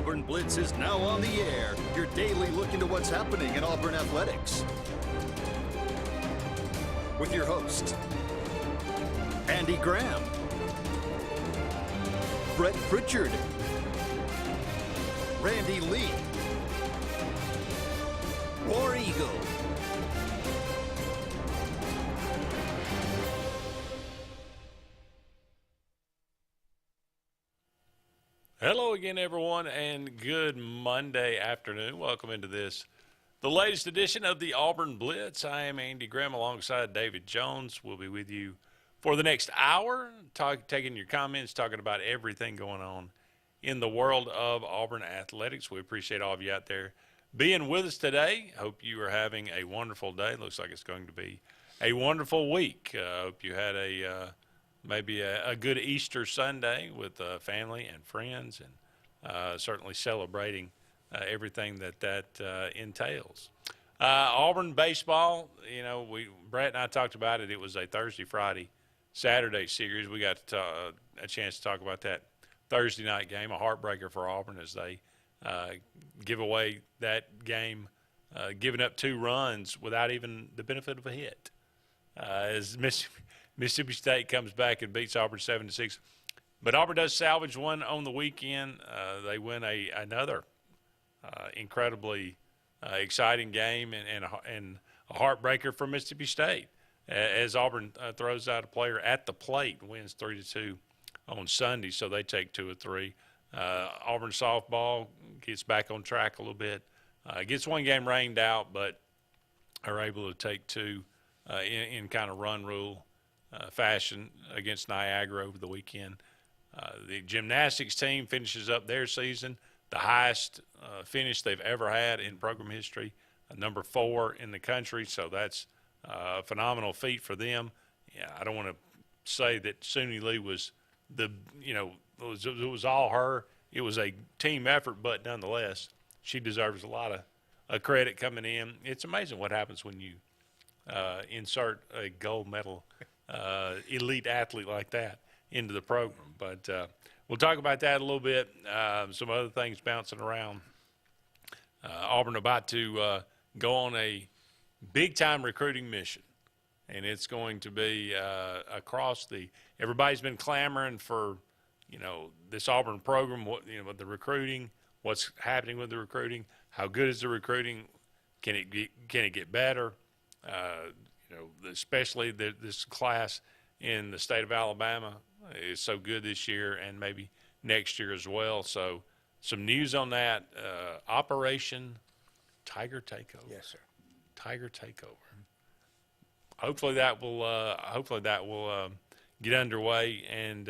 Auburn Blitz is now on the air, your daily look into what's happening in Auburn athletics. With your host, Andy Graham, Brett Pritchard, Randy Lee, War Eagle. Hello again, everyone, and good Monday afternoon. Welcome into the latest edition of the Auburn Blitz. I am Andy Graham alongside David Jones. We'll be with you for the next hour, taking your comments, talking about everything going on in the world of Auburn athletics. We appreciate all of you out there being with us today. Hope you are having a wonderful day. Looks like it's going to be a wonderful week. Hope you had maybe a good Easter Sunday with family and friends, and certainly celebrating everything that entails. Auburn baseball, you know, Brett and I talked about it. It was a Thursday, Friday, Saturday series. We got a chance to talk about that Thursday night game, a heartbreaker for Auburn as they give away that game, giving up 2 runs without even the benefit of a hit. As Mississippi State comes back and beats Auburn 7-6. But Auburn does salvage one on the weekend. They win another incredibly exciting game and a heartbreaker for Mississippi State as Auburn throws out a player at the plate and wins 3-2 on Sunday, so they take 2 of 3. Auburn softball gets back on track a little bit. Gets one game rained out, but are able to take 2 in kind of run rule fashion against Niagara over the weekend. The gymnastics team finishes up their season, the highest finish they've ever had in program history, number 4 in the country. So that's a phenomenal feat for them. Yeah, I don't want to say that Suni Lee was it was all her. It was a team effort, but nonetheless, she deserves a lot of credit coming in. It's amazing what happens when you insert a gold medal elite athlete like that into the program. But we'll talk about that a little bit. Some other things bouncing around. Auburn about to go on a big-time recruiting mission, and it's going to be across everybody's been clamoring for, this Auburn program, the recruiting, what's happening with the recruiting, how good is the recruiting, can it get better? Especially this class in the state of Alabama is so good this year and maybe next year as well. So some news on that. Operation Tiger Takeover. Yes, sir. Tiger Takeover. Hopefully that will get underway, and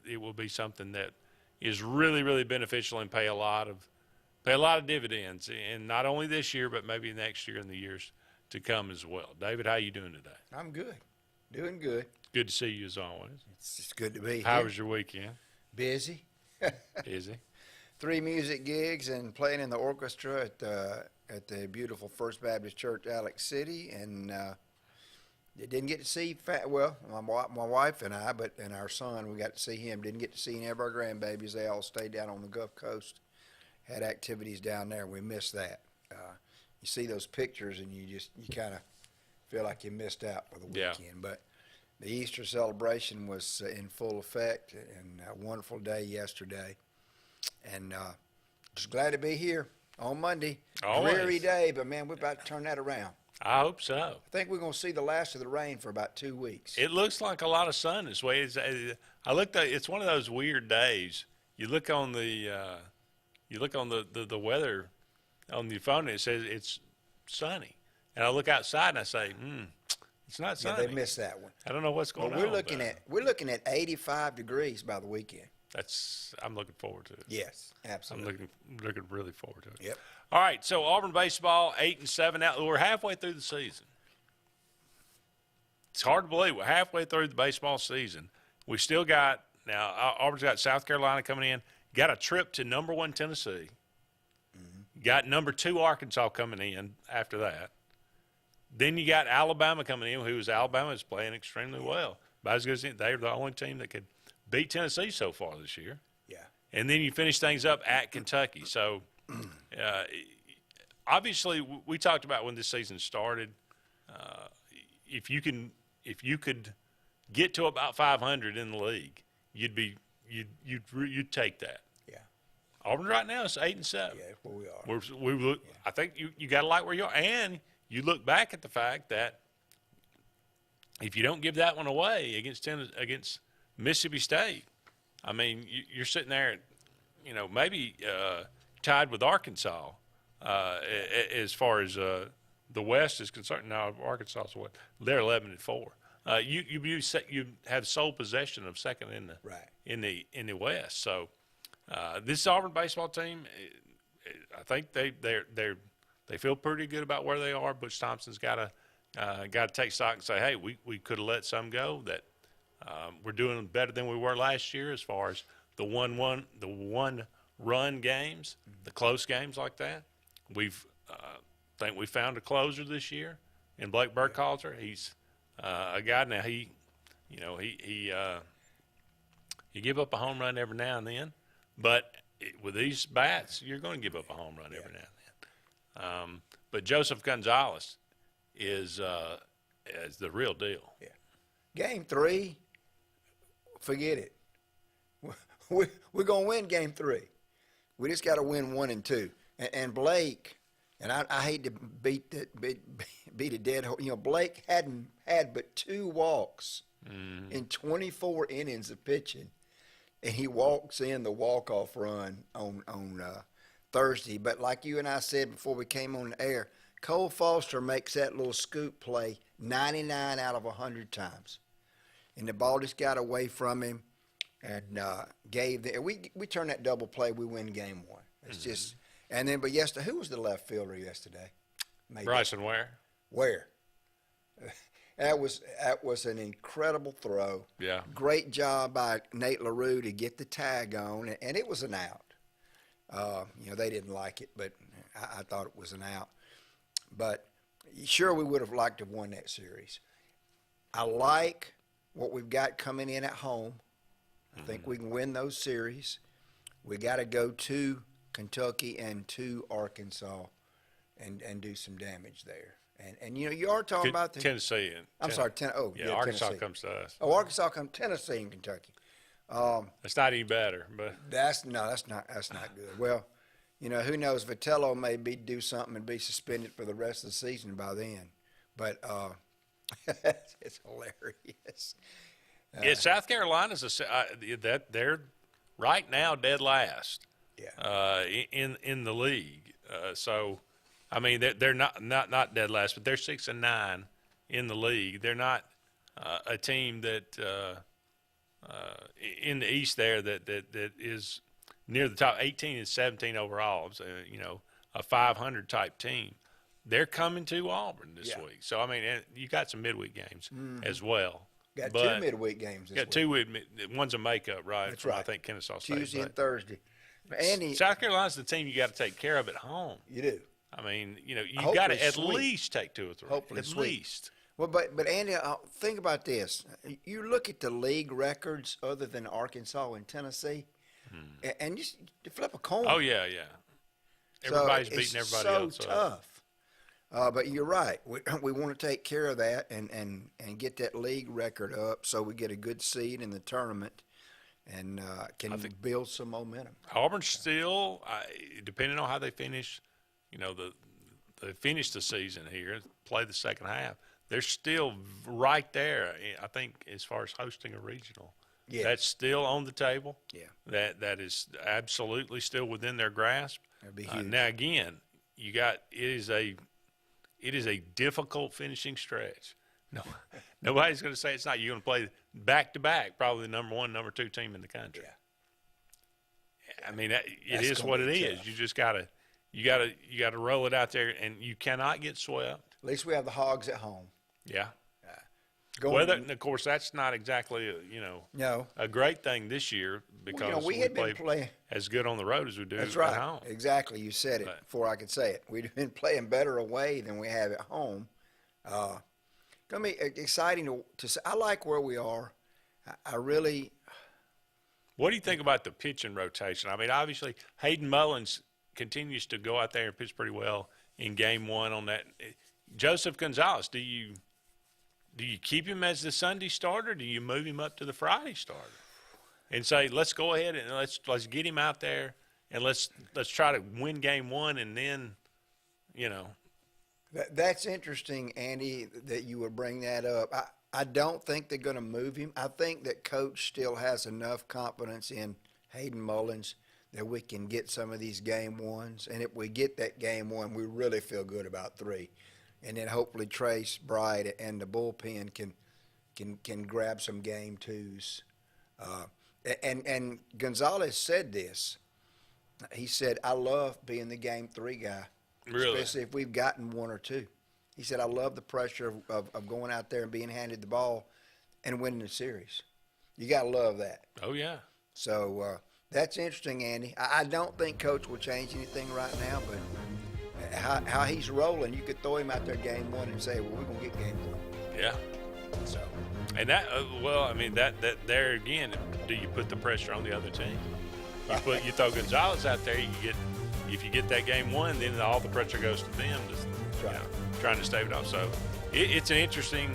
it will be something that is really, really beneficial and pay a lot of dividends, and not only this year, but maybe next year and the years to come as well. David, how you doing today? I'm good. Doing good. Good to see you as always. It's just good to be here. How was your weekend? Busy. Busy. 3 music gigs and playing in the orchestra at the beautiful First Baptist Church, Alex City, and didn't get to see my wife and I, and our son, we got to see him. Didn't get to see any of our grandbabies. They all stayed down on the Gulf Coast, had activities down there. We missed that. You see those pictures and you kind of feel like you missed out for the weekend. Yeah. But the Easter celebration was in full effect, and a wonderful day yesterday. And just glad to be here on Monday. Always. Dreary day, but man, we're about to turn that around. I hope so. I think we're going to see the last of the rain for about 2 weeks. It looks like a lot of sun this way. It's one of those weird days. You look on the weather on the phone, and it says it's sunny. And I look outside and I say, it's not sunny. Yeah, they missed that one. I don't know what's going on. We're looking at 85 degrees by the weekend. I'm looking forward to it. Yes, absolutely. I'm looking really forward to it. Yep. All right, so Auburn baseball 8-7 now. We're halfway through the season. It's hard to believe we're halfway through the baseball season. We still got Auburn's got South Carolina coming in. Got a trip to number 1 Tennessee. Mm-hmm. Got number 2 Arkansas coming in after that. Then you got Alabama coming in, Alabama is playing extremely well. But I was going to say they're the only team that could beat Tennessee so far this year. Yeah. and then you finish things up at Kentucky. So, obviously, we talked about when this season started. If you could get to about 500 in the league, you'd take that. Yeah. Auburn right now is 8-7. Yeah, that's where we are. We look. I think you got to like where you are, and you look back at the fact that if you don't give that one away against Mississippi State, I mean, you're sitting there, maybe tied with Arkansas as far as the West is concerned. Now Arkansas is what they're 11-4. You have sole possession of second in the West. So this Auburn baseball team, I think they feel pretty good about where they are. Butch Thompson's got to take stock and say, hey, we could have let some go. That we're doing better than we were last year as far as the one-run games, the close games like that. We've think we found a closer this year in Blake Burkhalter. He's a guy now. He give up a home run every now and then, but with these bats, you're going to give up a home run every now and then. But Joseph Gonzalez is the real deal. Yeah. Game 3, forget it. We're going to win Game 3. We just got to win 1 and 2. And Blake, and I hate to beat a dead horse. Blake hadn't had but 2 walks in 24 innings of pitching, and he walks in the walk-off run on Thursday. But like you and I said before we came on the air, Cole Foster makes that little scoop play 99 out of 100 times, and the ball just got away from him and we turned that double play. We win Game 1. It's just. And then, but yesterday, who was the left fielder yesterday? Bryson Ware. Ware. That was an incredible throw. Yeah. Great job by Nate LaRue to get the tag on, and it was an out. They didn't like it, but I thought it was an out. But sure, we would have liked to have won that series. I like what we've got coming in at home. I think we can win those series. We got to go to Kentucky and to Arkansas and do some damage there. And you are talking about the Tennessee. Arkansas Tennessee. Comes to us. Oh, Arkansas comes Tennessee and Kentucky. It's not any better, but that's not good. Well, who knows? Vitello may do something and be suspended for the rest of the season by then. But it's hilarious. South Carolina's that they're right now dead last. Yeah. In the league. So, I mean, they're not dead last, but they're 6-9 in the league. They're not a team that in the East there that is near the top. 18 and 17 overall. So, a 500 type team. They're coming to Auburn this week. So, I mean, you got some midweek games as well. Got 2 midweek games this week. Got 2. One's a makeup, right? That's right. I think Kennesaw State. Tuesday and Thursday. Andy, South Carolina's the team you got to take care of at home. You do. I mean, you got to at least take 2 or 3. Hopefully at sweet. least. Well, but Andy, think about this. You look at the league records other than Arkansas and Tennessee, and you flip a coin. Oh yeah. Everybody's beating everybody else. It's so tough. But you're right. We want to take care of that and get that league record up so we get a good seed in the tournament and can build some momentum. Auburn's still, depending on how they finish, they finish the season here, play the second half. They're still right there, I think, as far as hosting a regional. Yeah. That's still on the table. Yeah. That is absolutely still within their grasp. That'd be huge. Now, again, it is a difficult finishing stretch. No, nobody's going to say it's not. You're going to play back-to-back, probably the number 1, number 2 team in the country. Yeah. I mean, it is what it is. You just got to roll it out there, and you cannot get swept. At least we have the Hogs at home. Yeah. And of course, that's not exactly a great thing this year because we had been playing as good on the road as we do at home. Exactly. You said it before I could say it. We've been playing better away than we have at home. Going to be exciting to see. I like where we are. I really What do you think about the pitching rotation? I mean, obviously, Hayden Mullins continues to go out there and pitch pretty well in game one on that. Joseph Gonzalez, do you keep him as the Sunday starter? Do you move him up to the Friday starter and say, let's go ahead and let's get him out there and let's try to win game one, and then, you know. That's interesting, Andy, that you would bring that up. I don't think they're going to move him. I think that Coach still has enough confidence in Hayden Mullins that we can get some of these game ones. And if we get that game one, we really feel good about 3. And then hopefully Trace, Bright, and the bullpen can grab some game 2s. And Gonzalez said this. He said, I love being the game 3 guy, really? Especially if we've gotten 1 or 2. He said, I love the pressure of going out there and being handed the ball and winning the series. You got to love that. Oh, yeah. So that's interesting, Andy. I don't think Coach will change anything right now, but how he's rolling, you could throw him out there game 1 and say, well, we're going to get game 1. Yeah. So. And that, well, I mean, that there again, do you put the pressure on the other team? You throw Gonzalez out there, if you get that game 1, then all the pressure goes to them. You know, trying to stave it off. So it's an interesting.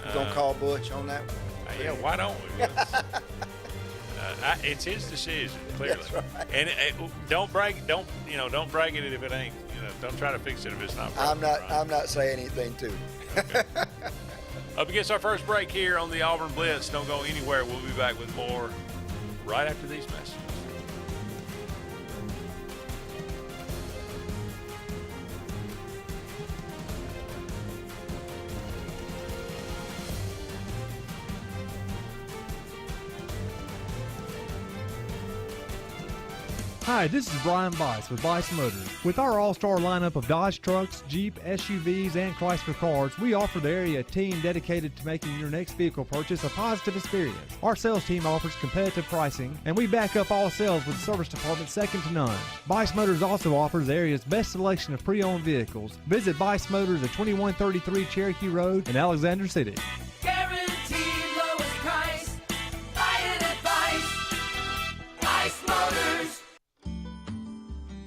You gonna call Butch on that one? Yeah, why don't we? It's his decision, clearly. That's right. And don't brag it if it ain't. You know, don't try to fix it if it's not. I'm not saying anything to him. Okay. Up against our first break here on the Auburn Blitz. Don't go anywhere. We'll be back with more right after these messages. Hi, this is Brian Bice with Bice Motors. With our all-star lineup of Dodge trucks, Jeep, SUVs, and Chrysler cars, we offer the area team dedicated to making your next vehicle purchase a positive experience. Our sales team offers competitive pricing, and we back up all sales with a service department second to none. Bice Motors also offers the area's best selection of pre-owned vehicles. Visit Bice Motors at 2133 Cherokee Road in Alexander City. Guaranteed lowest price. Buy it at Bice Motors.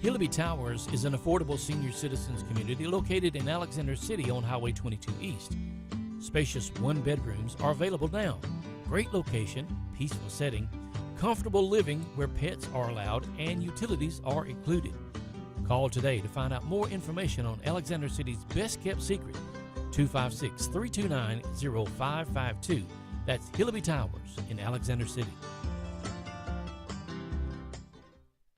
Hilleby Towers is an affordable senior citizens community located in Alexander City on Highway 22 East. Spacious one-bedrooms are available now. Great location, peaceful setting, comfortable living where pets are allowed and utilities are included. Call today to find out more information on Alexander City's best-kept secret, 256-329-0552. That's Hilleby Towers in Alexander City.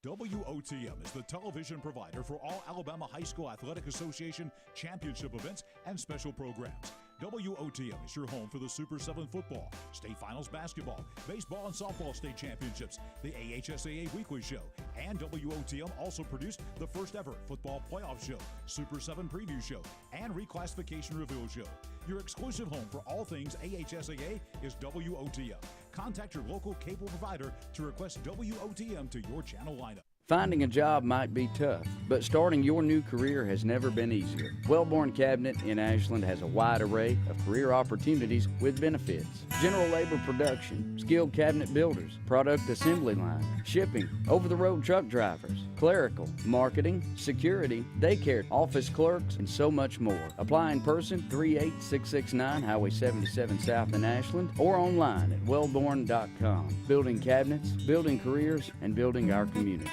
WOTM is the television provider for all Alabama High School Athletic Association championship events and special programs. WOTM is your home for the Super 7 football, state finals basketball, baseball and softball state championships, the AHSAA weekly show, and WOTM also produced the first ever football playoff show, Super 7 preview show, and reclassification reveal show. Your exclusive home for all things AHSAA is WOTM. Contact your local cable provider to request WOTM to your channel lineup. Finding a job might be tough, but starting your new career has never been easier. Wellborn Cabinet in Ashland has a wide array of career opportunities with benefits. General labor production, skilled cabinet builders, product assembly line, shipping, over-the-road truck drivers, clerical, marketing, security, daycare, office clerks, and so much more. Apply in person, 38669 Highway 77 South in Ashland, or online at wellborn.com. Building cabinets, building careers, and building our community.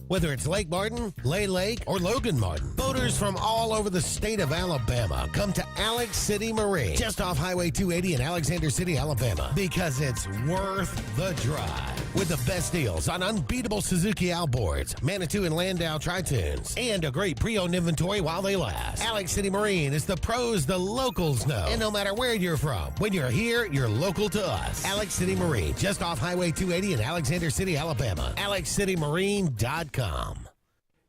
Whether it's Lake Martin, Lay Lake, or Logan Martin, boaters from all over the state of Alabama come to Alex City Marine, just off Highway 280 in Alexander City, Alabama, because it's worth the drive. With the best deals on unbeatable Suzuki outboards, Manitou and Landau Tritoons, and a great pre-owned inventory while they last. Alex City Marine is the pros the locals know. And no matter where you're from, when you're here, you're local to us. Alex City Marine, just off Highway 280 in Alexander City, Alabama. AlexCityMarine.com.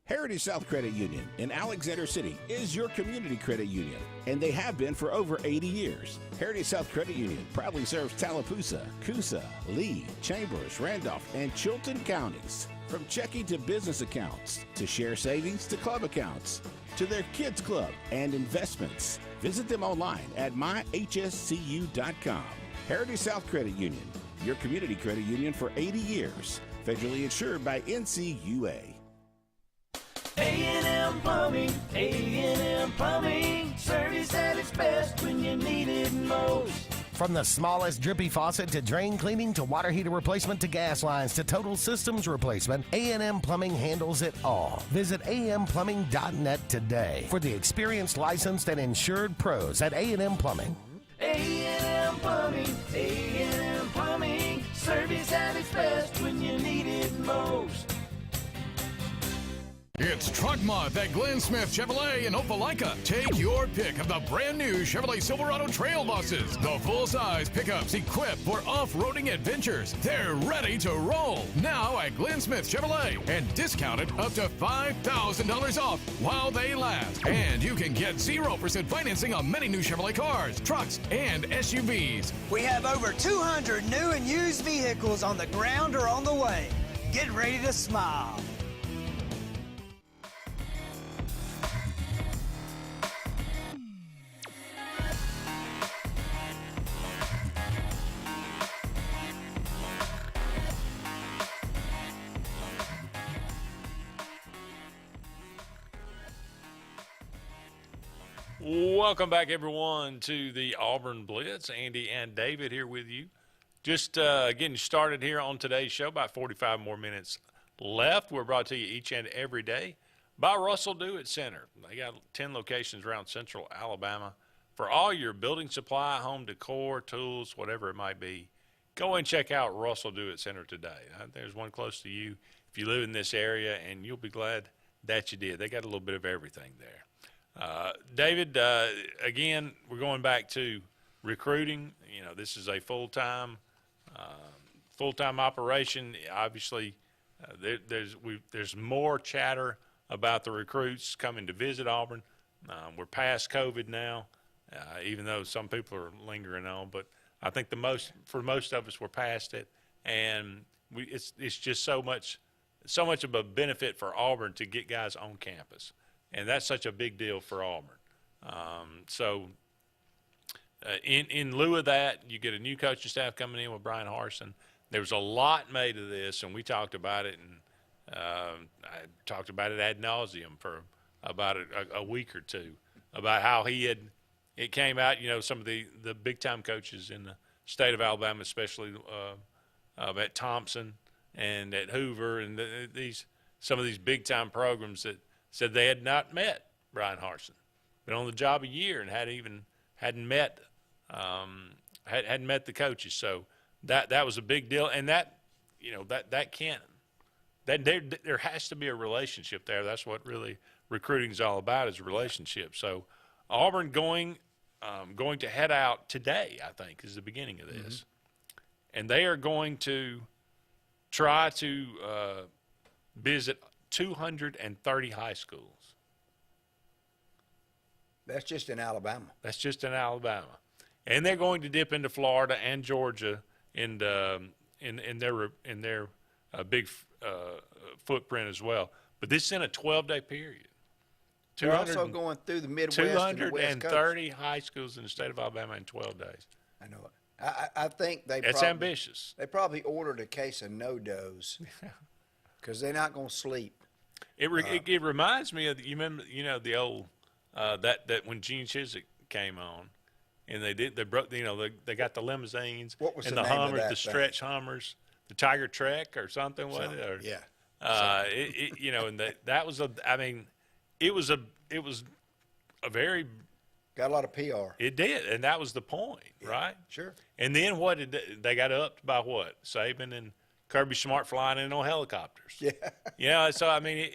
Heritage South Credit Union in Alexander City is your community credit union, and they have been for over 80 years. Heritage South Credit Union proudly serves Tallapoosa, Coosa, Lee, Chambers, Randolph, and Chilton counties. From checking to business accounts, to share savings to club accounts, to their kids club and investments. Visit them online at myhscu.com. Heritage South Credit Union, your community credit union for 80 years. Federally insured by NCUA. A&M Plumbing, A&M Plumbing, service at its best when you need it most. From the smallest drippy faucet to drain cleaning to water heater replacement to gas lines to total systems replacement, A&M Plumbing handles it all. Visit amplumbing.net today for the experienced, licensed, and insured pros at A&M Plumbing. A&M Plumbing, A&M Plumbing, service at its best when you need it most. It's Truck Month at Glenn Smith Chevrolet in Opelika. Take your pick of the brand new Chevrolet Silverado Trail Buses. The full-size pickups equipped for off-roading adventures. They're ready to roll. Now at Glenn Smith Chevrolet and discounted up to $5,000 off while they last. And you can get 0% financing on many new Chevrolet cars, trucks, and SUVs. We have over 200 new and used vehicles on the ground or on the way. Get ready to smile. Welcome back, everyone, to the Auburn Blitz. Andy and David here with you. Just getting started here on today's show. About 45 more minutes left. We're brought to you each and every day by Russell Dewitt Center. They got 10 locations around central Alabama for all your building supply, home decor, tools, whatever it might be. Go and check out Russell Dewitt Center today. There's one close to you if you live in this area, and you'll be glad that you did. They got a little bit of everything there. David, again, we're going back to recruiting. You know, this is a full-time operation. Obviously, there's more chatter about the recruits coming to visit Auburn. We're past COVID now, even though some people are lingering on. But I think for most of us, we're past it, and it's just so much of a benefit for Auburn to get guys on campus. And that's such a big deal for Auburn. In lieu of that, you get a new coaching staff coming in with Brian Harsin. There was a lot made of this, and we talked about it, and I talked about it ad nauseum for about a week or two, about how it came out, you know, some of the big-time coaches in the state of Alabama, especially at Thompson and at Hoover, and some of these big-time programs that said they had not met Brian Harsin, been on the job a year and hadn't met the coaches. So that was a big deal, and there has to be a relationship there. That's what really recruiting is all about, is a relationship. So Auburn going to head out today, I think, is the beginning of this, and they are going to try to visit 230 high schools. That's just in Alabama. And they're going to dip into Florida and Georgia in their big footprint as well. But this is in a 12-day period. They're also going through the Midwest and the West Coast. 230 high schools in the state of Alabama in 12 days. I know it. I think That's ambitious. They probably ordered a case of no-dos because they're not going to sleep. It reminds me of the old that when Gene Chizik came on, and they got the limousines and the Hummers, the stretch Hummers, the Tiger Trek or something with it. Or, yeah. And that was it was a very got a lot of PR. It did, and that was the point, right? Sure. And then what did they got upped by what? Saban and Kirby Smart flying in on helicopters. Yeah. Yeah. So I mean,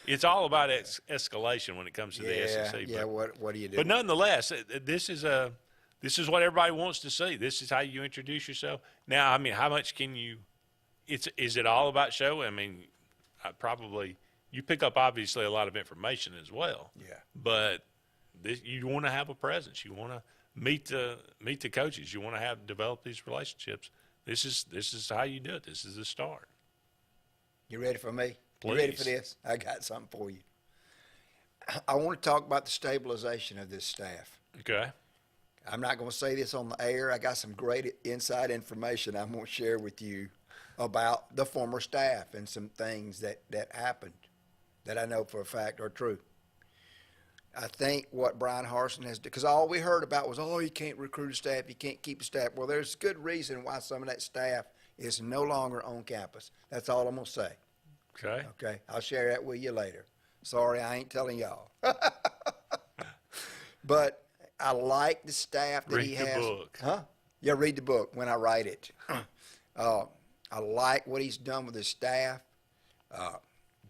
it's all about escalation when it comes to the SEC. Yeah. What do you do? But nonetheless, this is what everybody wants to see. This is how you introduce yourself. Now, I mean, how much can you? Is it all about show? I mean, you pick up obviously a lot of information as well. Yeah. But you want to have a presence. You want to meet the coaches. You want to develop these relationships. This is how you do it. This is the start. You ready for me? Please. You ready for this? I got something for you. I want to talk about the stabilization of this staff. Okay. I'm not going to say this on the air. I got some great inside information I'm going to share with you about the former staff and some things that happened that I know for a fact are true. I think what Brian Harsin has done, because all we heard about was, you can't recruit a staff, you can't keep a staff. Well, there's good reason why some of that staff is no longer on campus. That's all I'm going to say. Okay. Okay, I'll share that with you later. Sorry, I ain't telling y'all. But I like the staff that he has. Read the book. Huh? Yeah, read the book when I write it. I like what he's done with his staff.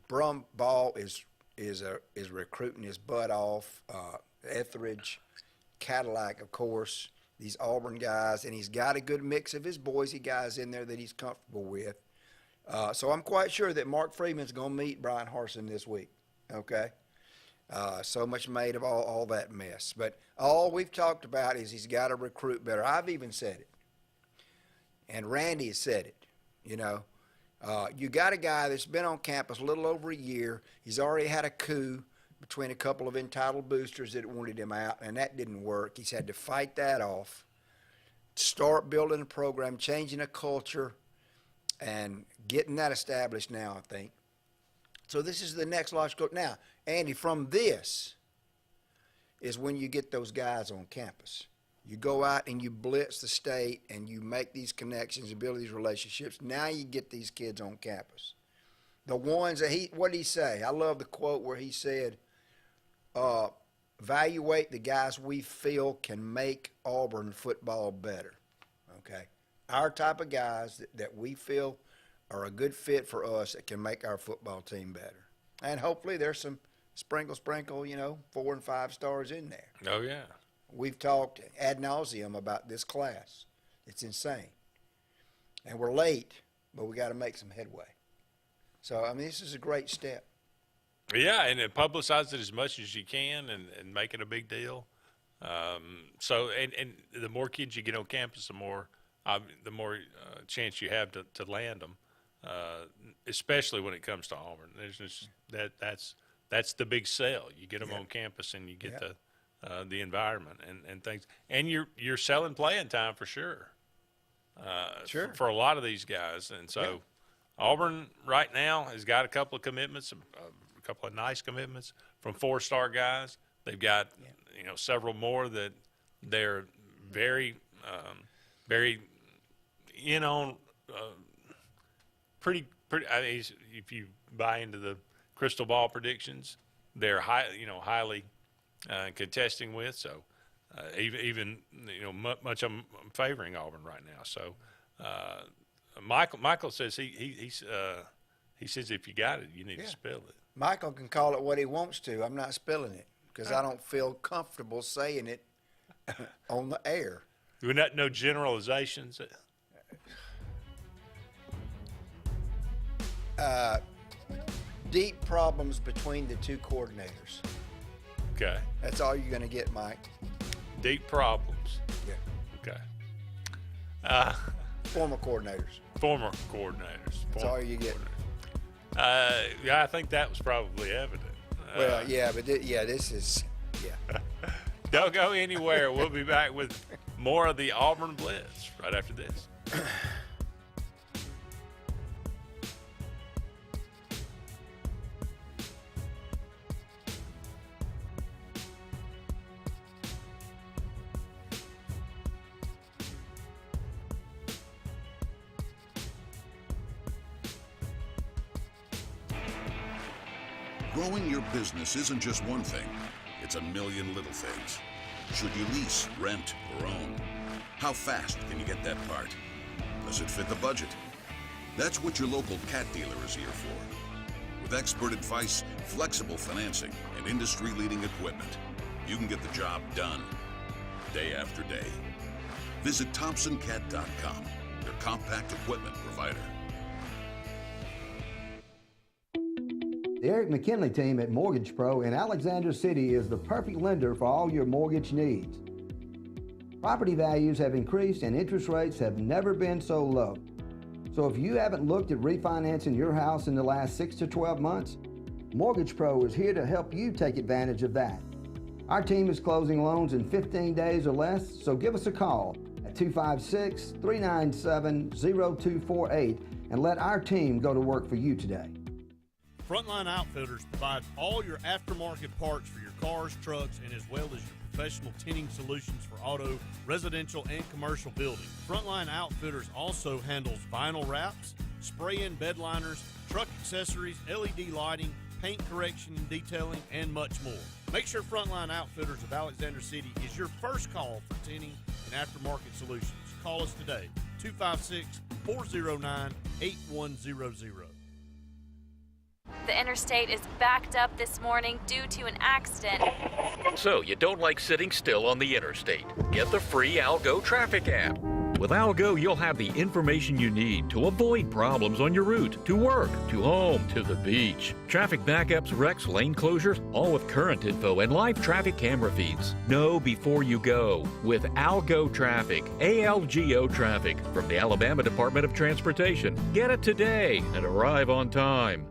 Ball is recruiting his butt off. Etheridge, Cadillac, of course, these Auburn guys, and he's got a good mix of his Boise guys in there that he's comfortable with. So I'm quite sure that Mark Freeman's going to meet Brian Harsin this week. Okay. So much made of all that mess. But all we've talked about is he's got to recruit better. I've even said it. And Randy has said it. You know, you got a guy that's been on campus a little over a year. He's already had a coup between a couple of entitled boosters that wanted him out, and that didn't work. He's had to fight that off, start building a program, changing a culture, and getting that established now, I think. So this is the next logical. Now, Andy, from this is when you get those guys on campus. You go out and you blitz the state and you make these connections and build these relationships. Now you get these kids on campus. The ones that what did he say? I love the quote where he said, evaluate the guys we feel can make Auburn football better. Okay? Our type of guys that we feel are a good fit for us that can make our football team better. And hopefully there's some sprinkle, 4 and 5 stars in there. Oh, yeah. We've talked ad nauseum about this class. It's insane. And we're late, but we got to make some headway. So, I mean, this is a great step. Yeah, and publicize it as much as you can and make it a big deal. So the more kids you get on campus, the more chance you have to land them, especially when it comes to Auburn. There's just that's the big sell. You get them on campus and you get the environment and things, and you're selling playing time for sure. For a lot of these guys, and so Auburn right now has got a couple of commitments, a couple of nice commitments from 4-star guys. They've got several more that they're very in on. Pretty. I mean, if you buy into the crystal ball predictions, they're highly contesting with. So even much I'm favoring Auburn right now. So Michael says he says if you got it, you need to spill it. Michael can call it what he wants to. I'm not spilling it because I don't feel comfortable saying it on the air. We're not no generalizations. Deep problems between the two coordinators. Okay. That's all you're going to get, Mike. Deep problems. Yeah. Okay. Former coordinators. That's all you get. I think that was probably evident. Well, yeah, but this is, Don't go anywhere. We'll be back with more of the Auburn Blitz right after this. Growing your business isn't just one thing. It's a million little things. Should you lease, rent, or own? How fast can you get that part? Does it fit the budget? That's what your local cat dealer is here for. With expert advice, flexible financing, and industry-leading equipment, you can get the job done day after day. Visit ThompsonCat.com, your compact equipment provider. The Eric McKinley team at Mortgage Pro in Alexander City is the perfect lender for all your mortgage needs. Property values have increased and interest rates have never been so low. So if you haven't looked at refinancing your house in the last 6 to 12 months, Mortgage Pro is here to help you take advantage of that. Our team is closing loans in 15 days or less, so give us a call at 256-397-0248 and let our team go to work for you today. Frontline Outfitters provides all your aftermarket parts for your cars, trucks, and as well as your professional tinting solutions for auto, residential, and commercial buildings. Frontline Outfitters also handles vinyl wraps, spray-in bed liners, truck accessories, LED lighting, paint correction and detailing, and much more. Make sure Frontline Outfitters of Alexander City is your first call for tinting and aftermarket solutions. Call us today, 256-409-8100. The interstate is backed up this morning due to an accident. So you don't like sitting still on the interstate? Get the free Algo traffic app. With Algo, you'll have the information you need to avoid problems on your route, to work, to home, to the beach. Traffic backups, wrecks, lane closures, all with current info and live traffic camera feeds. Know before you go with Algo Traffic, ALGO Traffic from the Alabama Department of Transportation. Get it today and arrive on time.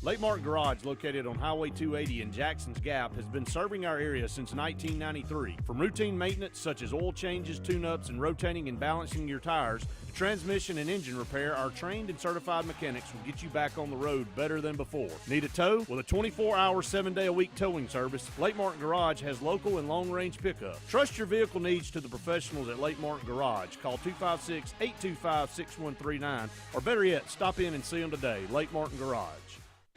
Lake Martin Garage, located on Highway 280 in Jackson's Gap, has been serving our area since 1993. From routine maintenance such as oil changes, tune-ups, and rotating and balancing your tires, to transmission and engine repair, our trained and certified mechanics will get you back on the road better than before. Need a tow? With a 24-hour, 7-day-a-week towing service, Lake Martin Garage has local and long-range pickup. Trust your vehicle needs to the professionals at Lake Martin Garage. Call 256-825-6139, or better yet, stop in and see them today. Lake Martin Garage.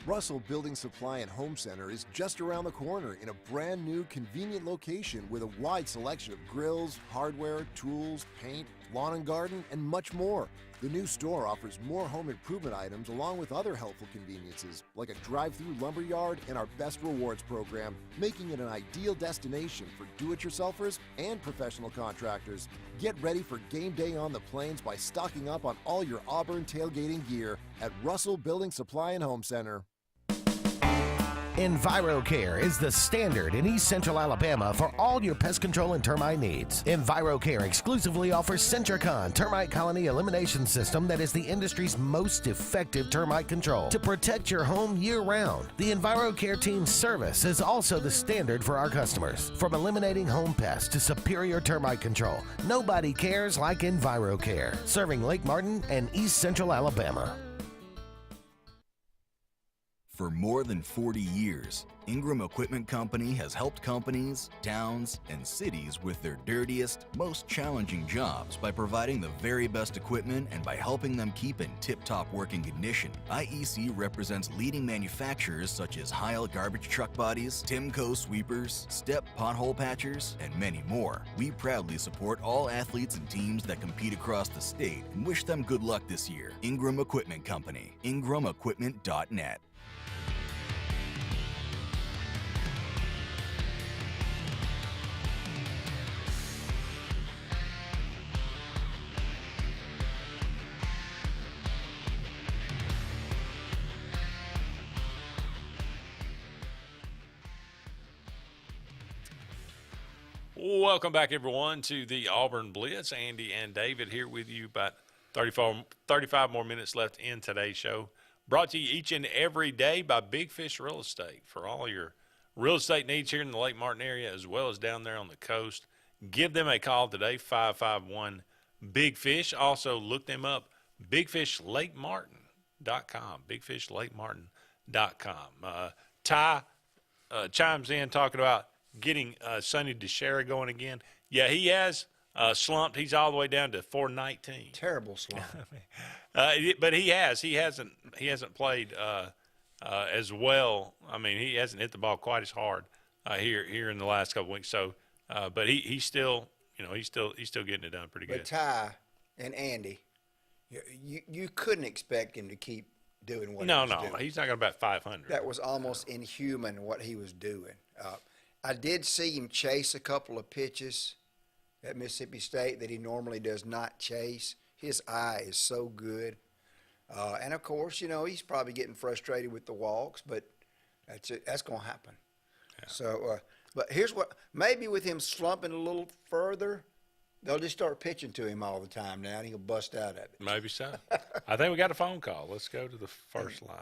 Russell Building Supply and Home Center is just around the corner in a brand new, convenient location with a wide selection of grills, hardware, tools, paint, lawn and garden, and much more. The new store offers more home improvement items along with other helpful conveniences like a drive-through lumber yard and our Best Rewards program, making it an ideal destination for do-it-yourselfers and professional contractors. Get ready for game day on the plains by stocking up on all your Auburn tailgating gear at Russell Building Supply and Home Center. EnviroCare is the standard in East Central Alabama for all your pest control and termite needs. EnviroCare exclusively offers Centricon termite colony elimination system that is the industry's most effective termite control to protect your home year-round. The EnviroCare team's service is also the standard for our customers. From eliminating home pests to superior termite control, nobody cares like EnviroCare, serving Lake Martin and East Central Alabama. For more than 40 years, Ingram Equipment Company has helped companies, towns, and cities with their dirtiest, most challenging jobs by providing the very best equipment and by helping them keep in tip-top working condition. IEC represents leading manufacturers such as Heil garbage truck bodies, Timco sweepers, Step pothole patchers, and many more. We proudly support all athletes and teams that compete across the state and wish them good luck this year. Ingram Equipment Company, ingramequipment.net. Welcome back, everyone, to the Auburn Blitz. Andy and David here with you. About 35 more minutes left in today's show. Brought to you each and every day by Big Fish Real Estate. For all your real estate needs here in the Lake Martin area as well as down there on the coast, give them a call today, 551-BIG-FISH. Also, look them up, bigfishlakemartin.com, bigfishlakemartin.com. Ty chimes in talking about getting Sonny DeShera going again. Yeah, he has slumped. He's all the way down to 419. Terrible slump. But he hasn't played as well. I mean, he hasn't hit the ball quite as hard here in the last couple weeks. So, but he's still, he's still getting it done pretty good. But Ty and Andy, you couldn't expect him to keep doing what he was doing. No, he's not going to bat 500. That was almost inhuman what he was doing. I did see him chase a couple of pitches at Mississippi State that he normally does not chase. His eye is so good. And, of course, he's probably getting frustrated with the walks, but that's going to happen. Yeah. So, but here's what, maybe with him slumping a little further, they'll just start pitching to him all the time now, and he'll bust out at it. Maybe so. I think we got a phone call. Let's go to the first line.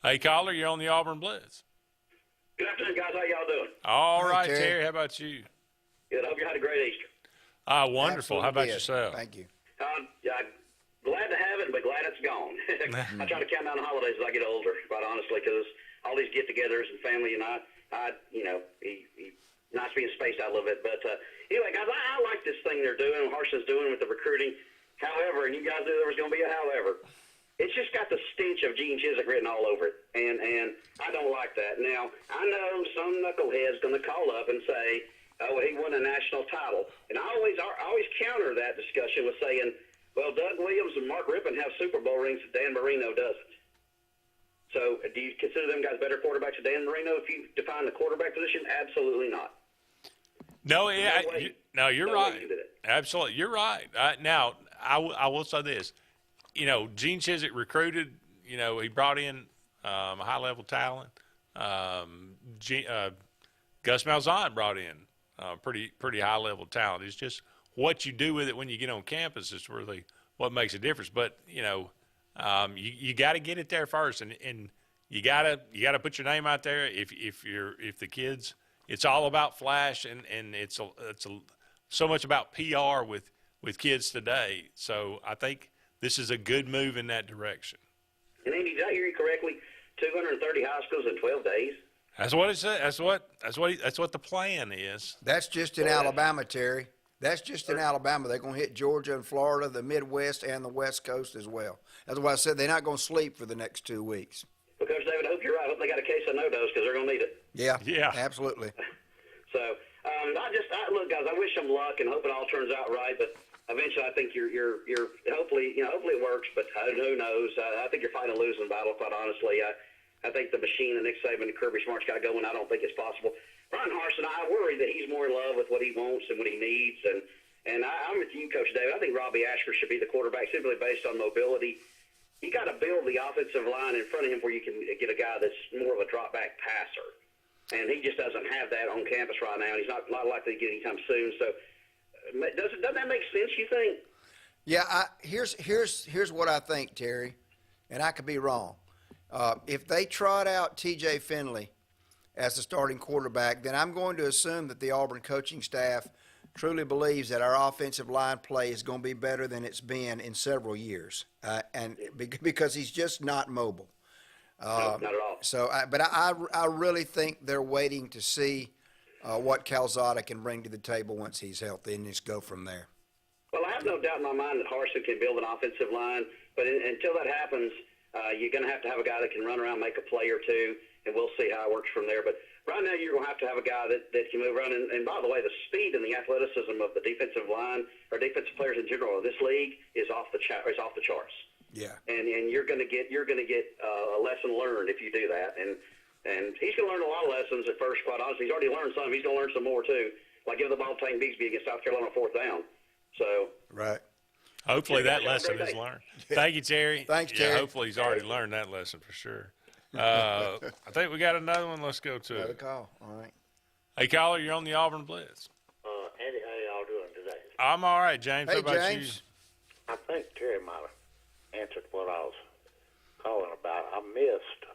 Hey, caller, you're on the Auburn Blitz. Good afternoon, guys. How y'all doing? All Hi, right, Terry. Terry. How about you? Good. I hope you had a great Easter. Wonderful. How about Absolutely did. yourself? Thank you. Yeah, glad to have it, but glad it's gone. I try to count down the holidays as I get older, quite honestly, because all these get-togethers and family and nice being spaced out a little bit. But anyway, guys, I like this thing they're doing, Harson's doing with the recruiting. However, and you guys knew there was going to be a however, it's just got the stench of Gene Chizik written all over it, and I don't like that. Now, I know some knucklehead's going to call up and say, oh, he won a national title. And I always counter that discussion with saying, well, Doug Williams and Mark Rippon have Super Bowl rings that Dan Marino doesn't. So do you consider them guys better quarterbacks than Dan Marino if you define the quarterback position? Absolutely not. No, you're right. You did it. Absolutely. You're right. Now, I will say this. Gene Chizik recruited, he brought in a high-level talent. Gus Malzahn brought in pretty high-level talent. It's just what you do with it when you get on campus is really what makes a difference. But, you got to get it there first, and you got to put your name out there if the kids – it's all about flash, and it's so much about PR with kids today. So I think this is a good move in that direction. And Andy, did I hear you correctly? 230 high schools in 12 days. That's what it said. That's what the plan is. That's just in Alabama, Terry. That's just in Alabama. They're going to hit Georgia and Florida, the Midwest, and the West Coast as well. That's why I said they're not going to sleep for the next 2 weeks. Well, Coach David, I hope you're right. I hope they got a case of no-dose because they're going to need it. Yeah, absolutely. So, look, guys, I wish them luck and hope it all turns out right. But eventually, I think you're hopefully it works. But who knows? I think you're fighting a losing battle, quite honestly. I think the machine that Nick Saban and Kirby Smart's got going, I don't think it's possible. Brian Harsin, I worry that he's more in love with what he wants and what he needs. And I'm with you, Coach David. I think Robbie Ashford should be the quarterback simply based on mobility. You got to build the offensive line in front of him where you can get a guy that's more of a drop-back passer. And he just doesn't have that on campus right now, and he's not likely to get anytime soon. So doesn't that make sense, you think? Yeah, here's what I think, Terry, and I could be wrong. If they trot out T.J. Finley as the starting quarterback, then I'm going to assume that the Auburn coaching staff truly believes that our offensive line play is going to be better than it's been in several years, and because he's just not mobile. No, not at all. So, but I really think they're waiting to see what Calzada can bring to the table once he's healthy, and just go from there. Well, I have no doubt in my mind that Harsin can build an offensive line, but until that happens, you're going to have a guy that can run around, make a play or two, and we'll see how it works from there. But right now, you're going to have a guy that can move around. And by the way, the speed and the athleticism of the defensive line or defensive players in general in this league is off the charts. Yeah. And you're going to get a lesson learned if you do that. And he's going to learn a lot of lessons at first. Quite honestly, he's already learned some. He's going to learn some more too. Like give the ball to Tank Bigsby against South Carolina on 4th down. So. Right. Hopefully that lesson is learned. Thank you, Terry. Thanks, Terry. Yeah, hopefully he's already learned that lesson for sure. I think we got another one. Let's go to Another it. call. All right. Hey, caller, you're on the Auburn Blitz. Andy, how y'all doing today? I'm all right, James. Hey, how about James. I think Terry might have answered what I was calling about. I missed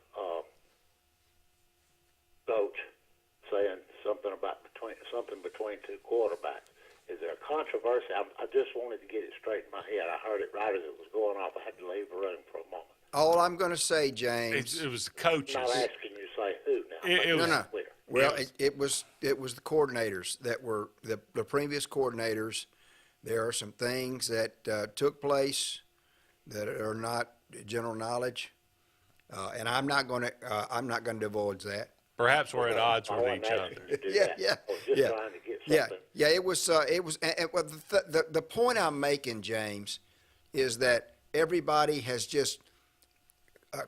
Coach saying something between two quarterbacks. Is there a controversy? I just wanted to get it straight in my head. I heard it right as it was going off. I had to leave the room for a moment. All I'm going to say, James. It was the coaches. I'm not asking you to say who now. No. Well, it was the coordinators that were the previous coordinators. There are some things that took place that are not general knowledge, and I'm not going to divulge that. Perhaps we're at odds with each other. Yeah. It was. The point I'm making, James, is that everybody has just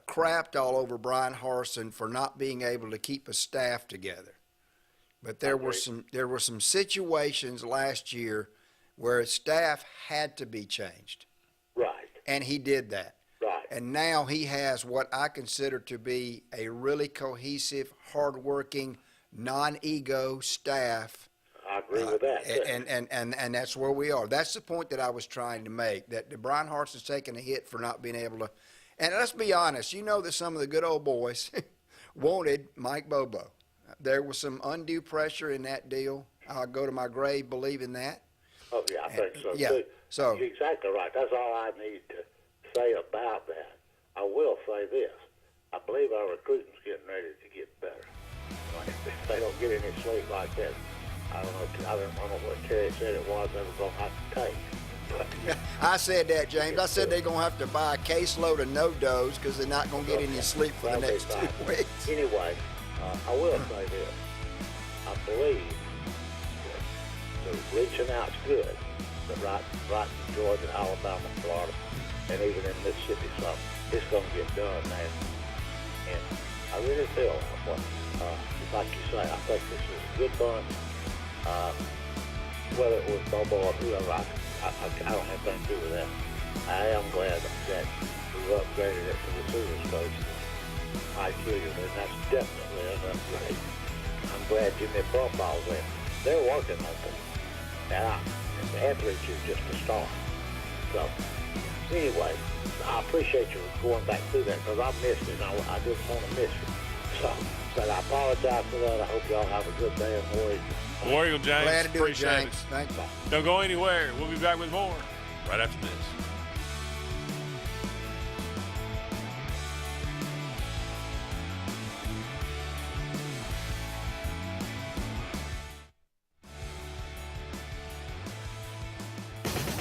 crapped all over Brian Harsin for not being able to keep a staff together. But there were some situations last year where staff had to be changed. Right. And he did that. Right. And now he has what I consider to be a really cohesive, hardworking, non-ego staff. I agree with that. And that's where we are. That's the point that I was trying to make, that Brian Harsin's taking a hit for not being able to. And let's be honest, you know that some of the good old boys wanted Mike Bobo. there was some undue pressure in that deal. I'll go to my grave believing that. Oh, yeah, I think so, yeah, too. so- You're exactly right. That's all I need to say about that. I will say this. I believe our recruiting's getting ready to get better. If they don't get any sleep like that, I don't know what Terry said it was they were going to have to take. But, I said that, James. I said they're going to have to buy a caseload of no-dos because they're not going to get any sleep for the next 2 weeks. Anyway, I will say this. I believe that the reaching out's good, but right in Georgia, Alabama, Florida, and even in Mississippi, something, it's going to get done, man. And I really feel like you say, I think this is a good bunch. Whether it was Bobo or whoever, I don't have anything to do with that. I am glad that we upgraded it to the Super Coach. Mike Hilliard, and that's definitely an upgrade. I'm glad Jimmy Bumball's in. They're working on it. And Etheridge is just a start. So, anyway, I appreciate you going back through that because I missed it. I didn't want to miss it. So, but I apologize for that. I hope y'all have a good day and War Eagle. War Eagle, James. Glad to do Appreciate it, James. Thanks. Don't go anywhere. We'll be back with more right after this.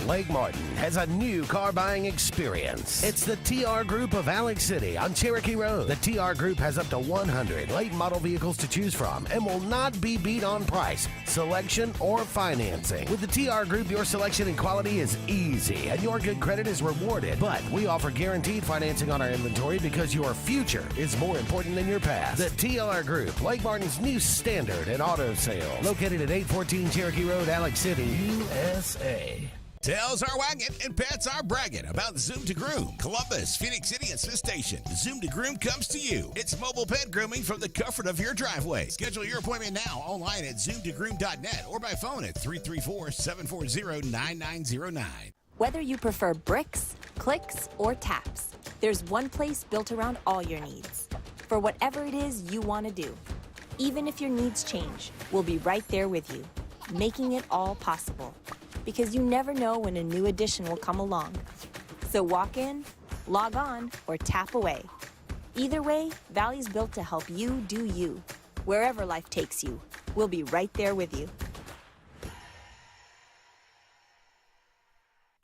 Lake Martin has a new car buying experience. It's the TR Group of Alex City on Cherokee Road. The TR Group has up to 100 late model vehicles to choose from and will not be beat on price, selection, or financing. With the TR Group, your selection and quality is easy and your good credit is rewarded. But we offer guaranteed financing on our inventory because your future is more important than your past. The TR Group, Lake Martin's new standard in auto sales. Located at 814 Cherokee Road, Alex City, USA. Tails are wagging and pets are bragging about Zoom to Groom. Columbus, Phoenix City, and Smith Station. Zoom to Groom comes to you. It's mobile pet grooming from the comfort of your driveway. Schedule your appointment now online at zoomtogroom.net or by phone at 334-740-9909. Whether you prefer bricks, clicks, or taps, there's one place built around all your needs. For whatever it is you want to do. Even if your needs change, we'll be right there with you, making it all possible. Because you never know when a new addition will come along. So walk in, log on, or tap away. Either way, Valley's built to help you do you. Wherever life takes you, we'll be right there with you.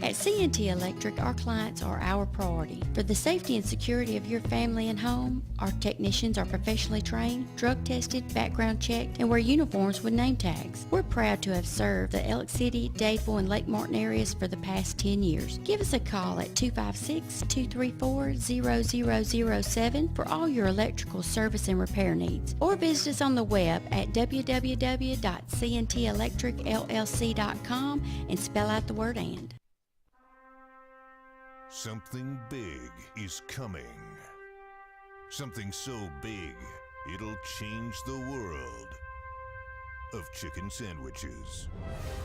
At C&T Electric, our clients are our priority. For the safety and security of your family and home, our technicians are professionally trained, drug tested, background checked, and wear uniforms with name tags. We're proud to have served the Elk City, Dadeville, and Lake Martin areas for the past 10 years. Give us a call at 256-234-0007 for all your electrical service and repair needs. Or visit us on the web at www.cntelectricllc.com and spell out the word "and." Something big is coming. Something so big, it'll change the world of chicken sandwiches.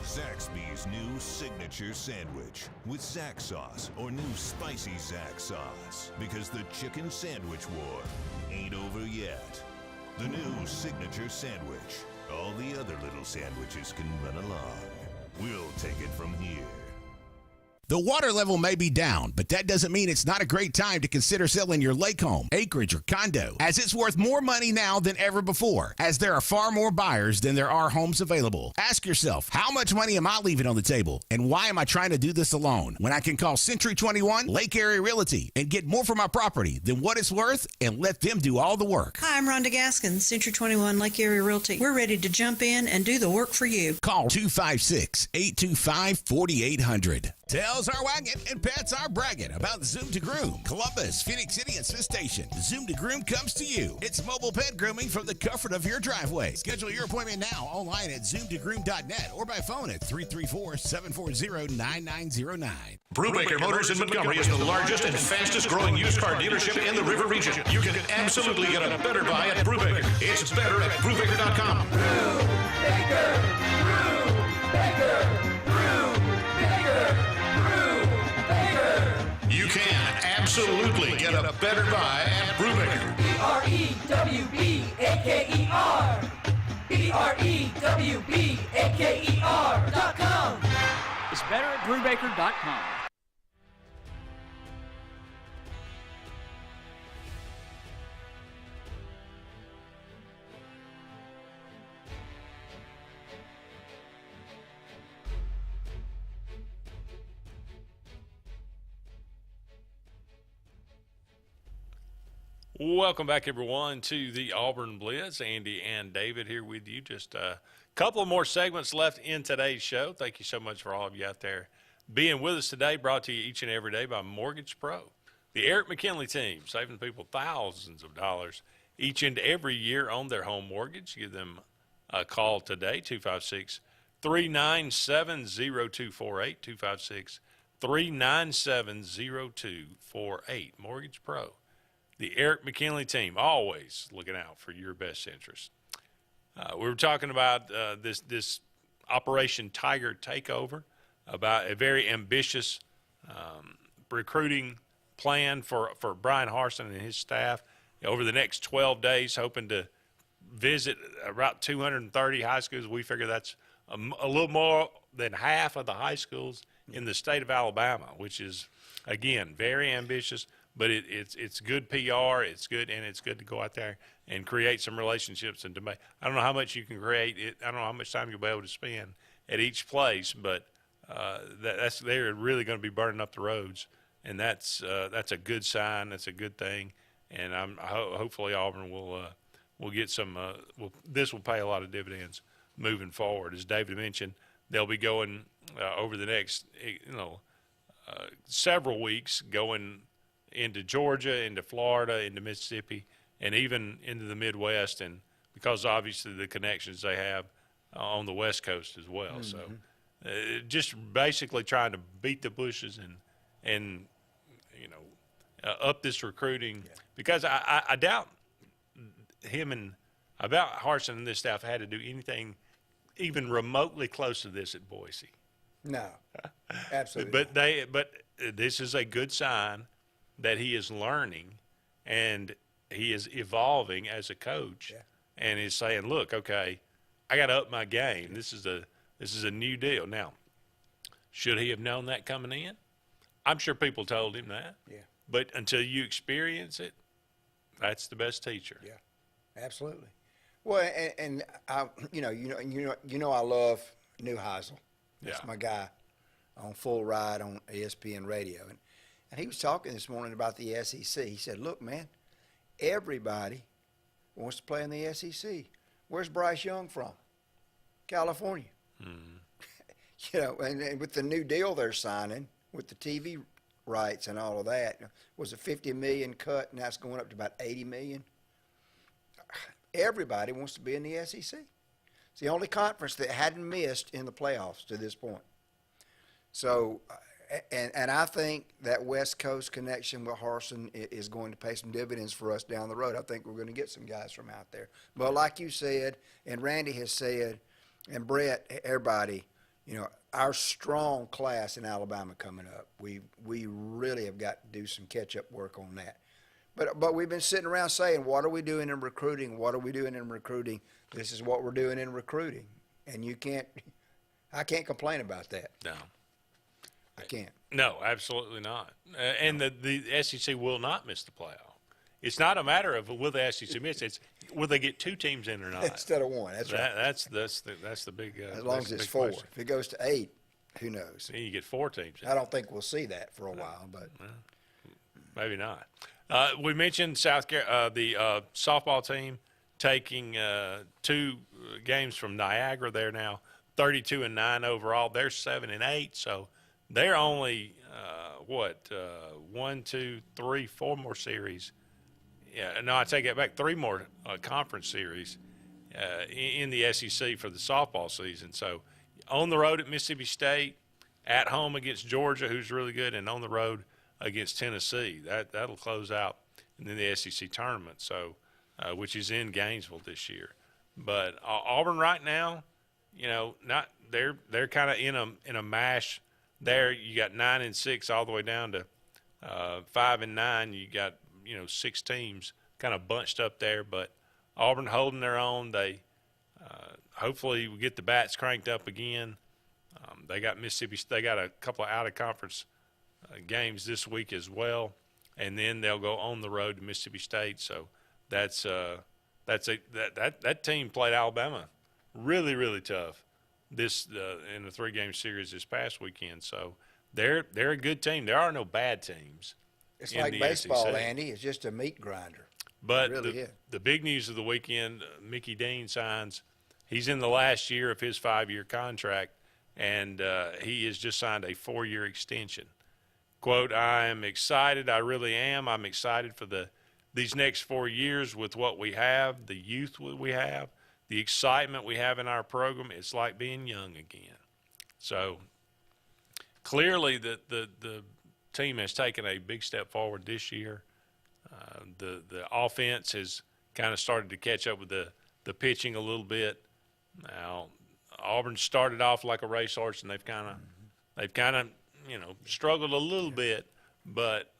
Zaxby's new signature sandwich with Zax sauce or new spicy Zax sauce. Because the chicken sandwich war ain't over yet. The new signature sandwich. All the other little sandwiches can run along. We'll take it from here. The water level may be down, but that doesn't mean it's not a great time to consider selling your lake home, acreage, or condo, as it's worth more money now than ever before, as there are far more buyers than there are homes available. Ask yourself, how much money am I leaving on the table, and why am I trying to do this alone when I can call Century 21 Lake Area Realty and get more for my property than what it's worth and let them do all the work? Hi, I'm Rhonda Gaskin, Century 21 Lake Area Realty. We're ready to jump in and do the work for you. Call 256-825-4800. Tails are wagging and pets are bragging about Zoom to Groom. Columbus, Phoenix City, and Smith Station. Zoom to Groom comes to you. It's mobile pet grooming from the comfort of your driveway. Schedule your appointment now online at zoomtogroom.net or by phone at 334-740-9909. Brubaker Motors in Montgomery is the largest and fastest growing used car dealership in the River region. You can absolutely get a better buy at Brubaker. It's better at Brubaker.com. Brubaker, Brubaker, Brubaker. You can absolutely get a better buy at Brubaker. BREWBAKER. BREWBAKER.com. It's better at BrewBaker.com. Welcome back, everyone, to the Auburn Blitz. Andy and David here with you. Just a couple of more segments left in today's show. Thank you so much for all of you out there being with us today. Brought to you each and every day by Mortgage Pro. The Eric McKinley team, saving people thousands of dollars each and every year on their home mortgage. Give them a call today, 256-397-0248, 256-397-0248. Mortgage Pro. The Eric McKinley team, always looking out for your best interest. We were talking about this Operation Tiger Takeover, about a very ambitious recruiting plan for Brian Harsin and his staff over the next 12 days, hoping to visit about 230 high schools. We figure that's a little more than half of the high schools in the state of Alabama, which is, again, very ambitious. But it's good PR. It's good, and it's good to go out there and create some relationships and to make. I don't know how much you can create. I don't know how much time you'll be able to spend at each place, but they're really going to be burning up the roads, and that's a good sign. That's a good thing, and hopefully Auburn will get some. This will pay a lot of dividends moving forward. As David mentioned, they'll be going over the next several weeks going into Georgia, into Florida, into Mississippi, and even into the Midwest, and because obviously the connections they have on the West Coast as well. Mm-hmm. So just basically trying to beat the bushes and up this recruiting, because I doubt Harsin and this staff had to do anything even remotely close to this at Boise. No, absolutely. But this is a good sign that he is learning and he is evolving as a coach, and is saying, look, okay, I got to up my game. This is a new deal. Now, should he have known that coming in? I'm sure people told him that. Yeah. But until you experience it, that's the best teacher. Yeah, absolutely. Well, and I, I love Neuheisel. That's my guy on Full Ride on ESPN Radio, and he was talking this morning about the SEC. He said, look, man, everybody wants to play in the SEC. Where's Bryce Young from? California. Mm. And with the new deal they're signing, with the TV rights and all of that, was a $50 million cut, and that's going up to about $80 million. Everybody wants to be in the SEC. It's the only conference that hadn't missed in the playoffs to this point. So, and I think that West Coast connection with Harsin is going to pay some dividends for us down the road. I think we're going to get some guys from out there. But like you said, and Randy has said, and Brett, everybody, our strong class in Alabama coming up. We really have got to do some catch-up work on that. But we've been sitting around saying, what are we doing in recruiting? What are we doing in recruiting? This is what we're doing in recruiting. And I can't complain about that. No. I can't. No, absolutely not. And the SEC will not miss the playoff. It's not a matter of will the SEC miss. It's will they get two teams in or not instead of one. That's right. That's the big. As long as it's four. Question. If it goes to 8, who knows? Then you get 4 teams. I don't think we'll see that for a while, but maybe not. We mentioned the softball team taking 2 games from Niagara. They're now 32-9 overall. They're 7-8, so they're only 4 more series. Yeah, no, I take that back. 3 more conference series in the SEC for the softball season. So on the road at Mississippi State, at home against Georgia, who's really good, and on the road against Tennessee. That'll close out, and then the SEC tournament. So, which is in Gainesville this year. But Auburn right now, they're kind of in a mash. There you got 9-6 all the way down to 5-9. You got 6 teams kind of bunched up there, but Auburn holding their own. hopefully we get the bats cranked up again. They got Mississippi. They got a couple of out-of-conference games this week as well, and then they'll go on the road to Mississippi State. So that team played Alabama really, really tough this in the 3-game series this past weekend. So they're a good team. There are no bad teams. It's in like the baseball, SEC. Andy. It's just a meat grinder. But it really is. The big news of the weekend, Mickey Dean signs. He's in the last year of his 5-year contract, and he has just signed a 4-year extension. Quote, I am excited. I really am. I'm excited for these next 4 years with what we have, the youth we have, the excitement we have in our program. It's like being young again. So clearly the team has taken a big step forward this year. The offense has kind of started to catch up with the pitching a little bit. Now, Auburn started off like a racehorse, and they've kind of struggled a little bit, but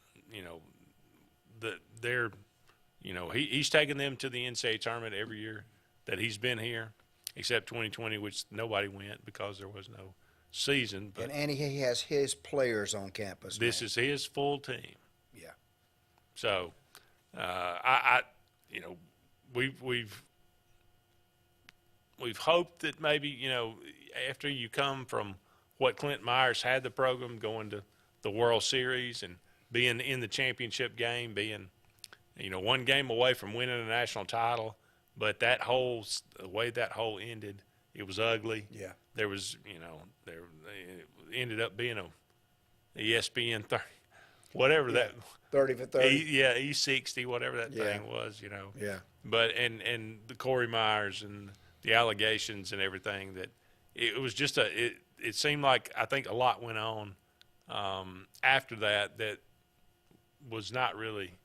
he's taken them to the NCAA tournament every year that he's been here, except 2020, which nobody went because there was no season. But and he has his players on campus. This is his full team. Yeah. So, we've hoped that maybe after you come from what Clint Myers had the program going to the World Series and being in the championship game, being one game away from winning a national title, but the way that whole ended, it was ugly. Yeah. There was there ended up being a ESPN 30, whatever that 30 for 30. E60, whatever that thing was, Yeah. But and the Corey Myers and the allegations and everything, that it was just it seemed like I think a lot went on after that was not really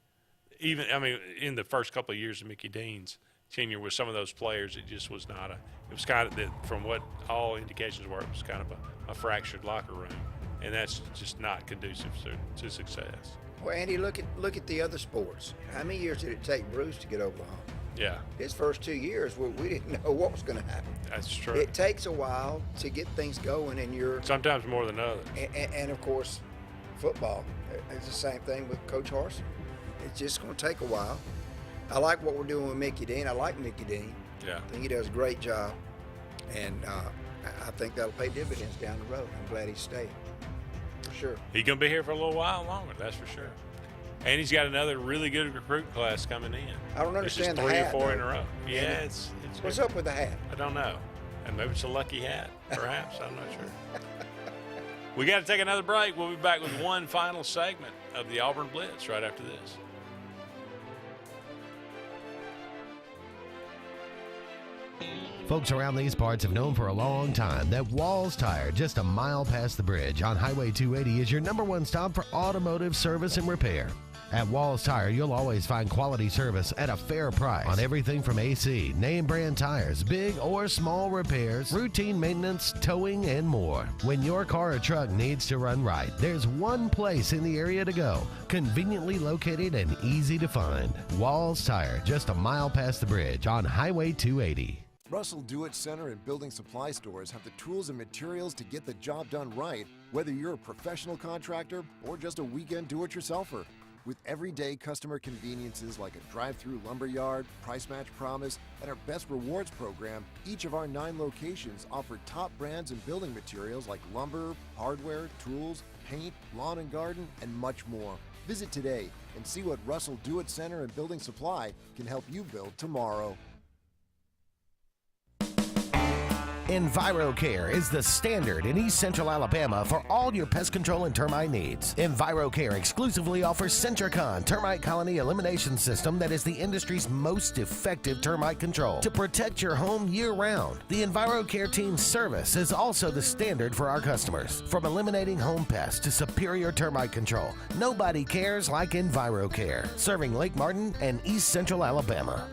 even. I mean, in the first couple of years of Mickey Dean's tenure with some of those players, it just was not it was kind of from what all indications were, it was kind of a fractured locker room, and that's just not conducive to success. Well, Andy, look at the other sports. How many years did it take Bruce to get over the hump? Yeah. His first 2 years, we didn't know what was going to happen. That's true. It takes a while to get things going, and sometimes more than others. And of course, football. It's the same thing with Coach Harsin. It's just going to take a while. I like what we're doing with Mickey Dean. I like Mickey Dean. Yeah. I think he does a great job, and I think that'll pay dividends down the road. I'm glad he stayed. For sure. He's going to be here for a little while longer, that's for sure. And he's got another really good recruit class coming in. I don't understand the 3 hat, or 4 in though. a row. Yeah, it's What's good. up with the hat? I don't know. And maybe it's a lucky hat, perhaps. I'm not sure. We got to take another break. We'll be back with one final segment of the Auburn Blitz right after this. Folks around these parts have known for a long time that Walls Tire, just a mile past the bridge on Highway 280, is your #1 stop for automotive service and repair. At Walls Tire, you'll always find quality service at a fair price on everything from AC, name brand tires, big or small repairs, routine maintenance, towing, and more. When your car or truck needs to run right, there's one place in the area to go, conveniently located and easy to find. Walls Tire, just a mile past the bridge on Highway 280. Russell Do-It Center and building supply stores have the tools and materials to get the job done right, whether you're a professional contractor or just a weekend do-it-yourselfer. With everyday customer conveniences like a drive-through lumberyard, price match promise, and our Best Rewards program, each of our 9 locations offer top brands and building materials like lumber, hardware, tools, paint, lawn and garden, and much more. Visit today and see what Russell Do-It Center and Building Supply can help you build tomorrow. EnviroCare is the standard in East Central Alabama for all your pest control and termite needs. EnviroCare exclusively offers Centricon termite colony elimination system that is the industry's most effective termite control to protect your home year-round. The EnviroCare team's service is also the standard for our customers. From eliminating home pests to superior termite control, nobody cares like EnviroCare, serving Lake Martin and East Central Alabama.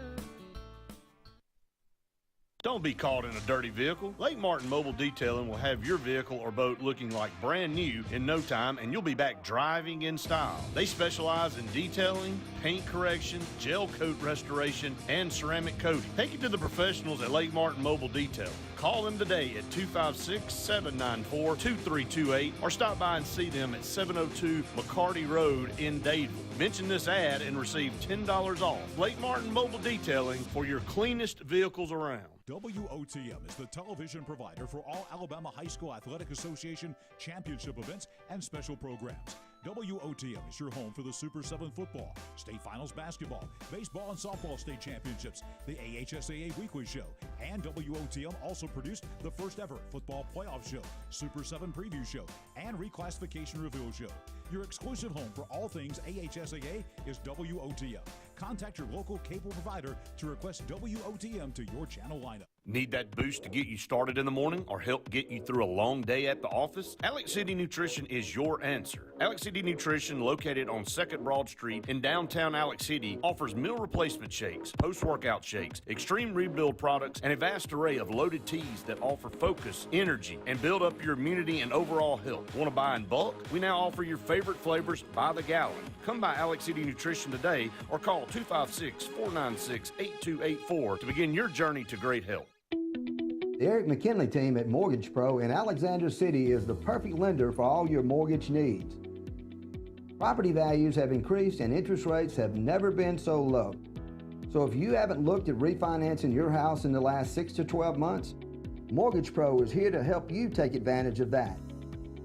Don't be caught in a dirty vehicle. Lake Martin Mobile Detailing will have your vehicle or boat looking like brand new in no time, and you'll be back driving in style. They specialize in detailing, paint correction, gel coat restoration, and ceramic coating. Take it to the professionals at Lake Martin Mobile Detailing. Call them today at 256-794-2328 or stop by and see them at 702 McCarty Road in Dadeville. Mention this ad and receive $10 off. Lake Martin Mobile Detailing for your cleanest vehicles around. WOTM is the television provider for all Alabama High School Athletic Association championship events and special programs. WOTM is your home for the Super 7 football, state finals basketball, baseball and softball state championships, the AHSAA weekly show, and WOTM also produced the first ever football playoff show, Super 7 preview show, and reclassification reveal show. Your exclusive home for all things AHSAA is WOTM. Contact your local cable provider to request WOTM to your channel lineup. Need that boost to get you started in the morning or help get you through a long day at the office? Alex City Nutrition is your answer. Alex City Nutrition, located on 2nd Broad Street in downtown Alex City, offers meal replacement shakes, post-workout shakes, extreme rebuild products, and a vast array of loaded teas that offer focus, energy, and build up your immunity and overall health. Want to buy in bulk? We now offer your favorite flavors by the gallon. Come by Alex City Nutrition today or call 256-496-8284 to begin your journey to great health. The Eric McKinley team at Mortgage Pro in Alexander City is the perfect lender for all your mortgage needs. Property values have increased and interest rates have never been so low. So if you haven't looked at refinancing your house in the last 6 to 12 months, Mortgage Pro is here to help you take advantage of that.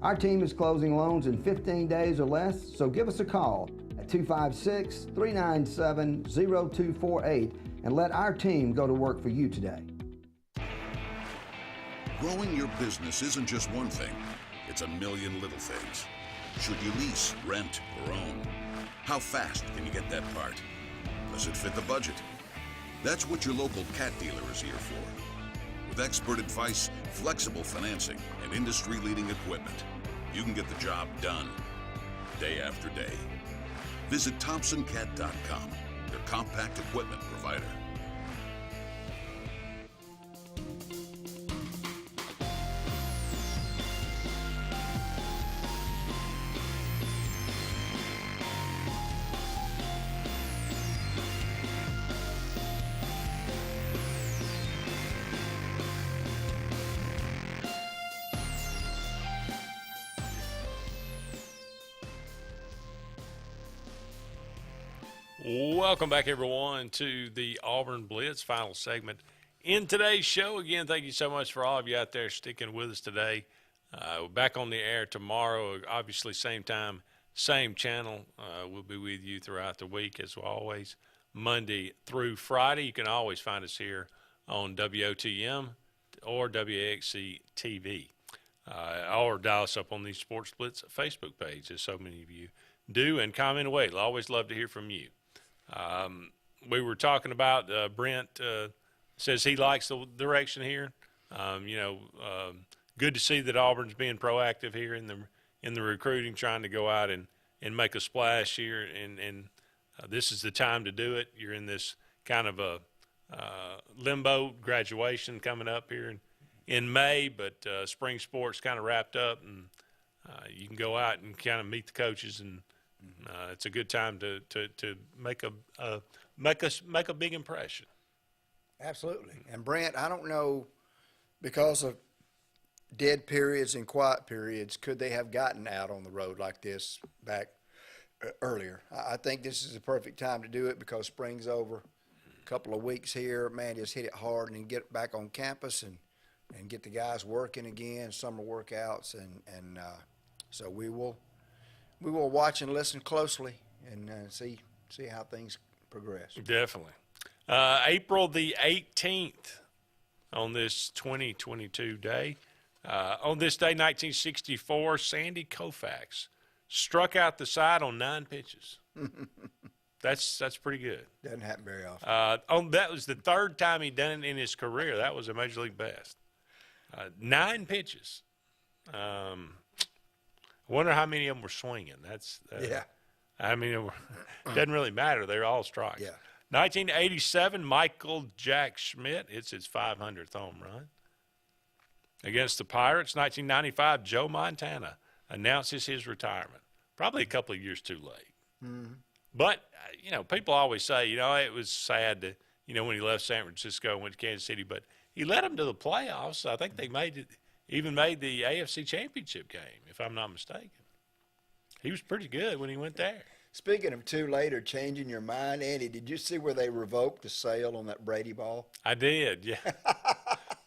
Our team is closing loans in 15 days or less, so give us a call at 256-397-0248 and let our team go to work for you today. Growing your business isn't just one thing, it's a million little things. Should you lease, rent, or own? How fast can you get that part? Does it fit the budget? That's what your local cat dealer is here for. With expert advice, flexible financing, and industry-leading equipment, you can get the job done day after day. Visit ThompsonCat.com, your compact equipment provider. Welcome back, everyone, to the Auburn Blitz final segment. In today's show, again, thank you so much for all of you out there sticking with us today. We're back on the air tomorrow, obviously same time, same channel. We'll be with you throughout the week, as always, Monday through Friday. You can always find us here on WOTM or WXC TV, or dial us up on the Sports Blitz Facebook page, as so many of you do, and comment away. I'll always love to hear from you. We were talking about Brent says he likes the direction here. Good to see that Auburn's being proactive here in the recruiting, trying to go out and make a splash here. And this is the time to do it. You're in this kind of a limbo, graduation coming up here in May, but spring sports kind of wrapped up, and you can go out and kind of meet the coaches, and it's a good time to make a big impression. Absolutely. And Brent, I don't know, because of dead periods and quiet periods, could they have gotten out on the road like this back earlier? I think this is the perfect time to do it because spring's over. A couple of weeks here, man, just hit it hard and then get back on campus and get the guys working again, summer workouts, and so we will watch and listen closely and see how things progress. Definitely. April the 18th, on this 2022 day, on this day, 1964, Sandy Koufax struck out the side on 9 pitches. That's pretty good. Doesn't happen very often. That was the 3rd time he'd done it in his career. That was a major league best. 9 pitches. I wonder how many of them were swinging. Yeah. I mean, it doesn't really matter. They're all strikes. Yeah. 1987, Michael Jack Schmidt hits his 500th home run. Against the Pirates, 1995, Joe Montana announces his retirement. Probably a couple of years too late. Mm-hmm. But, people always say, it was sad to, when he left San Francisco and went to Kansas City, but he led them to the playoffs. I think they even made the AFC Championship game, if I'm not mistaken. He was pretty good when he went there. Speaking of too late or changing your mind, Andy, did you see where they revoked the sale on that Brady ball? I did, yeah.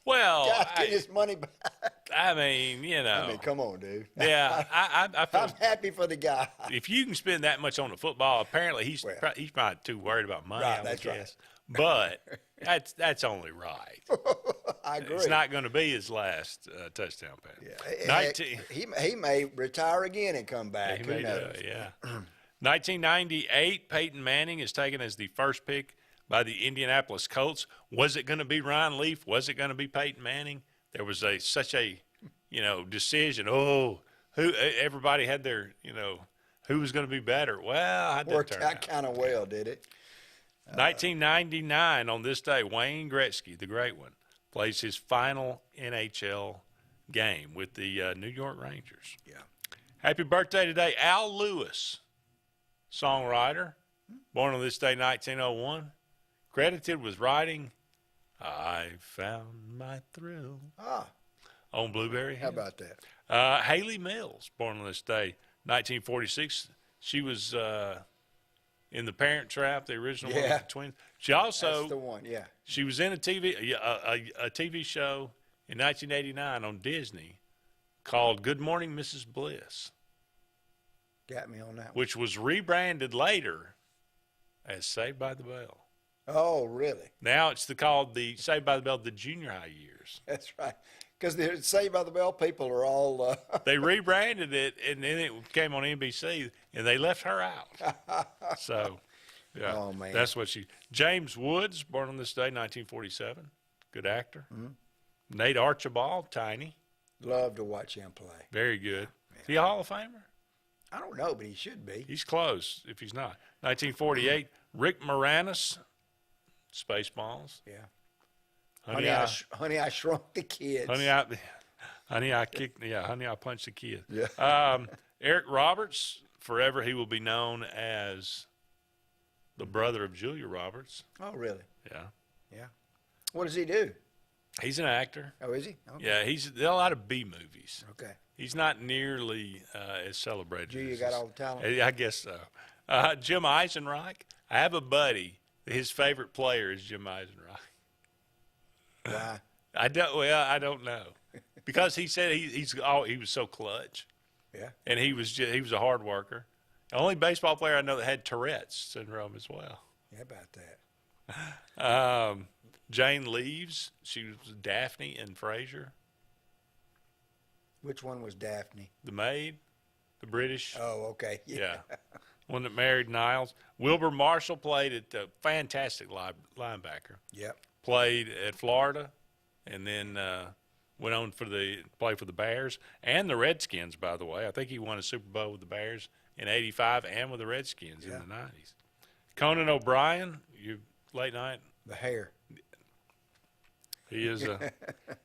Well, get his money back. I mean, come on, dude. Yeah, I feel, I'm happy for the guy. If you can spend that much on the football, apparently he's probably too worried about money. Right, I that's guess. Right. But that's only right. I agree. It's not going to be his last touchdown pass. Yeah. 19. He may retire again and come back. He Who may knows? yeah. 1998, Peyton Manning is taken as the first pick by the Indianapolis Colts. Was it going to be Ryan Leaf? Was it going to be Peyton Manning? There was such a decision. Oh, everybody had their who was going to be better. Well, I did worked out kind of well, did it? 1999, on this day, Wayne Gretzky, the great one, plays his final NHL game with the New York Rangers. Yeah. Happy birthday today, Al Lewis, songwriter, born on this day, 1901, credited with writing I Found My Thrill on Blueberry Hill. How about that? Haley Mills, born on this day, 1946. She was in The Parent Trap, the original one with the twins. She also That's the one, yeah. She was in a TV show in 1989 on Disney called Good Morning, Mrs. Bliss. Got me on that one. Which was rebranded later as Saved by the Bell. Oh, really? Now it's called the Saved by the Bell, the junior high years. That's right. Because the Saved by the Bell people are all They rebranded it, and then it came on NBC, and they left her out. So, yeah. Oh, man. That's what James Woods, born on this day, 1947. Good actor. Mm-hmm. Nate Archibald, Tiny. Love to watch him play. Very good. Is he a Hall of Famer? I don't know, but he should be. He's close if he's not. 1948, Rick Moranis, Spaceballs. Yeah. Honey, I Shrunk the Kids. Honey, I Punched the Kid. Yeah. Eric Roberts, forever he will be known as the brother of Julia Roberts. Oh, really? Yeah. Yeah. What does he do? He's an actor. Oh, is he? Okay. Yeah, he's in a lot of B movies. Okay. He's not nearly as celebrated. Julia got all the talent. I guess so. Jim Eisenreich. I have a buddy. His favorite player is Jim Eisenreich. Why? I don't know, because he said he was so clutch. Yeah. And he was a hard worker. The only baseball player I know that had Tourette's syndrome as well. Yeah, about that. Jane Leaves. She was Daphne in Frasier. Which one was Daphne? The maid, the British. Oh, okay. Yeah. One that married Niles. Wilbur Marshall played at the fantastic linebacker. Yep. Played at Florida, and then went on play for the Bears and the Redskins, by the way. I think he won a Super Bowl with the Bears in '85 and with the Redskins in the '90s. Conan O'Brien, late night. The hair. He is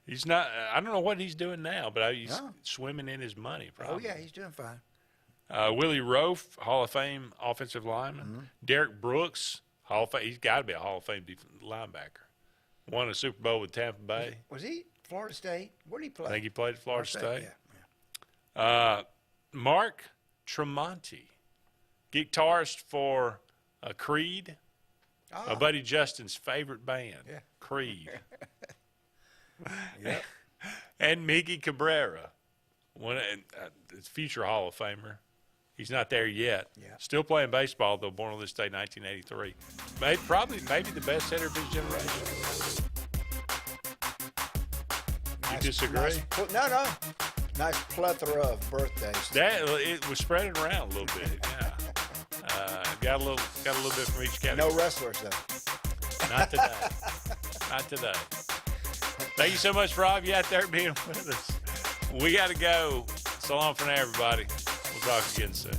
he's not, I don't know what he's doing now, but he's swimming in his money probably. Oh, yeah, he's doing fine. Willie Rofe, Hall of Fame offensive lineman. Mm-hmm. Derek Brooks, Hall of Fame. He's got to be a Hall of Fame linebacker. Won a Super Bowl with Tampa Bay. Was he Florida State? Where did he play? I think he played at Florida State. Yeah. Mark Tremonti, guitarist for Creed. My buddy Justin's favorite band, Creed. Yep. And Miggy Cabrera, future Hall of Famer. He's not there yet. Yeah. Still playing baseball, though, born on this day, 1983. Maybe the best hitter of his generation. You disagree? No. Nice plethora of birthdays. It was spreading around a little bit, yeah. Got a little bit from each category. No wrestlers, though. Not today. Not today. Thank you so much for all of you out there being with us. We got to go. So long for now, everybody. We'll talk again soon.